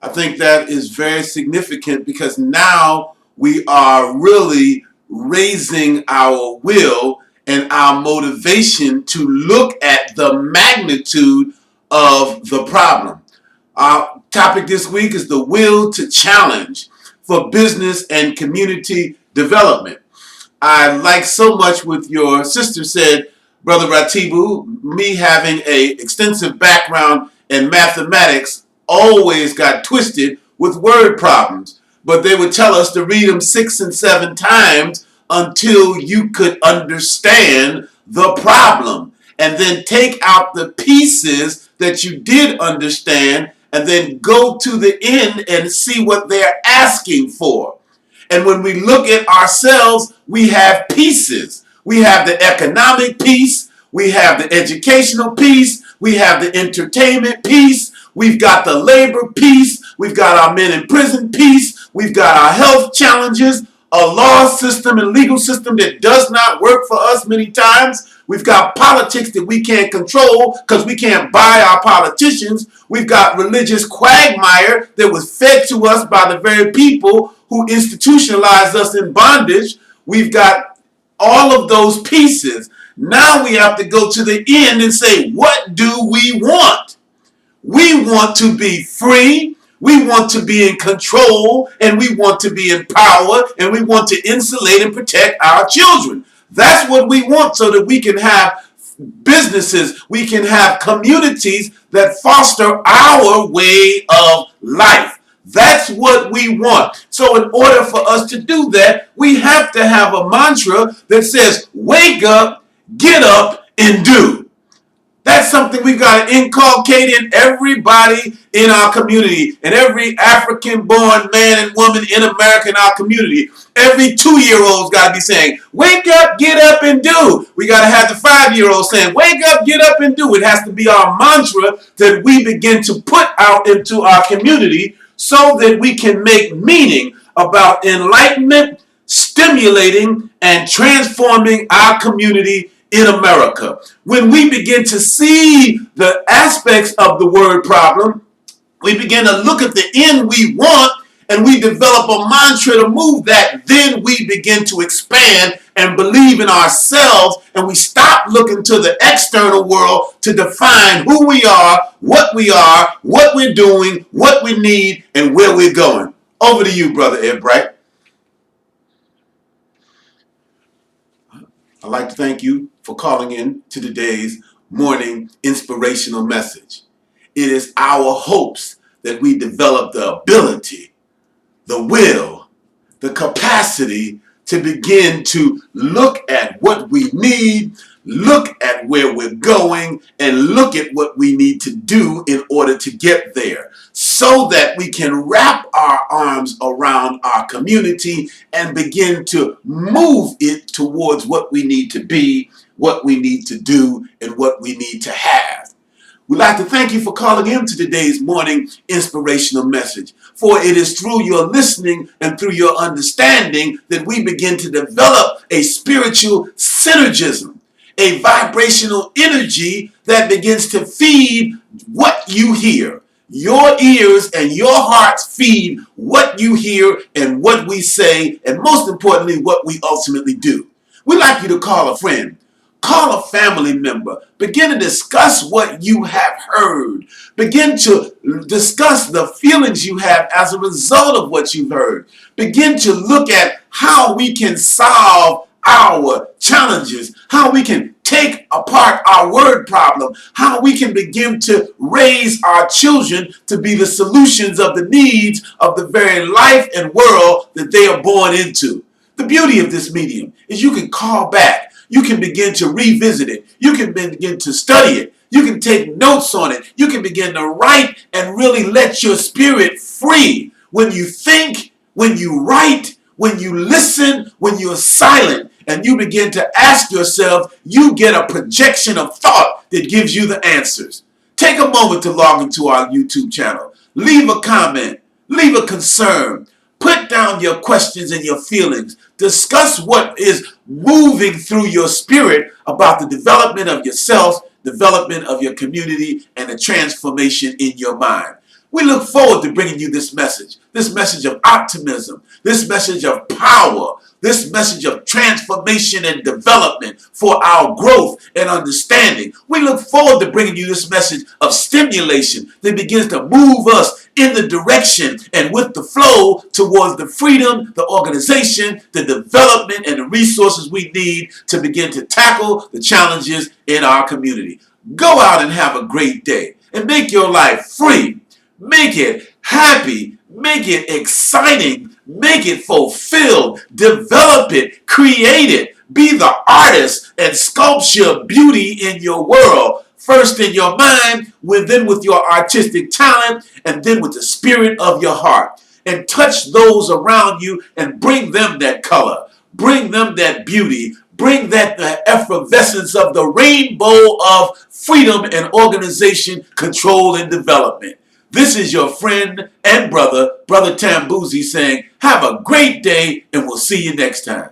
I think that is very significant because now we are really raising our will and our motivation to look at the magnitude of the problem. Our topic this week is the will to challenge for business and community development. I like so much what your sister said, Brother Ratibu. Me having a extensive background in mathematics always got twisted with word problems. But they would tell us to read them 6 and 7 times until you could understand the problem. And then take out the pieces that you did understand and then go to the end and see what they're asking for. And when we look at ourselves, we have pieces. We have the economic piece. We have the educational piece. We have the entertainment piece. We've got the labor piece. We've got our men in prison piece. We've got our health challenges, a law system and legal system that does not work for us many times. We've got politics that we can't control because we can't buy our politicians. We've got religious quagmire that was fed to us by the very people who institutionalized us in bondage. We've got all of those pieces. Now we have to go to the end and say, what do we want? We want to be free. We want to be in control, and we want to be in power, and we want to insulate and protect our children. That's what we want so that we can have businesses, we can have communities that foster our way of life. That's what we want. So in order for us to do that, we have to have a mantra that says, wake up, get up, and do. That's something we've got to inculcate in everybody in our community, and every African-born man and woman in America in our community. Every 2-year-old's got to be saying, wake up, get up, and do. We got to have the 5-year-olds saying, wake up, get up, and do. It has to be our mantra that we begin to put out into our community so that we can make meaning about enlightenment, stimulating, and transforming our community in America. When we begin to see the aspects of the word problem, we begin to look at the end we want, and we develop a mantra to move that. Then we begin to expand and believe in ourselves, and we stop looking to the external world to define who we are, what we're doing, what we need, and where we're going. Over to you, Brother Ed Bright. I'd like to thank you for calling in to today's morning inspirational message. It is our hopes that we develop the ability, the will, the capacity to begin to look at what we need, look at where we're going, and look at what we need to do in order to get there, so that we can wrap our arms around our community and begin to move it towards what we need to be, what we need to do, and what we need to have. We'd like to thank you for calling in to today's morning inspirational message. For it is through your listening and through your understanding that we begin to develop a spiritual synergism, a vibrational energy that begins to feed what you hear. Your ears and your hearts feed what you hear and what we say, and most importantly, what we ultimately do. We'd like you to call a friend. Call a family member. Begin to discuss what you have heard. Begin to discuss the feelings you have as a result of what you've heard. Begin to look at how we can solve our challenges, how we can take apart our word problem, how we can begin to raise our children to be the solutions of the needs of the very life and world that they are born into. The beauty of this medium is you can call back. You can begin to revisit it. You can begin to study it. You can take notes on it. You can begin to write and really let your spirit free. When you think, when you write, when you listen, when you're silent, and you begin to ask yourself, you get a projection of thought that gives you the answers. Take a moment to log into our YouTube channel. Leave a comment. Leave a concern. Put down your questions and your feelings. Discuss what is moving through your spirit about the development of yourself, development of your community, and the transformation in your mind. We look forward to bringing you this message of optimism, this message of power, this message of transformation and development for our growth and understanding. We look forward to bringing you this message of stimulation that begins to move us in the direction and with the flow towards the freedom, the organization, the development, and the resources we need to begin to tackle the challenges in our community. Go out and have a great day and make your life free. Make it happy. Make it exciting. Make it fulfilled. Develop it. Create it. Be the artist and sculpture beauty in your world. First in your mind, then with your artistic talent, and then with the spirit of your heart. And touch those around you and bring them that color. Bring them that beauty. Bring that the effervescence of the rainbow of freedom and organization, control, and development. This is your friend and brother, Brother Tambuzi, saying, have a great day, and we'll see you next time.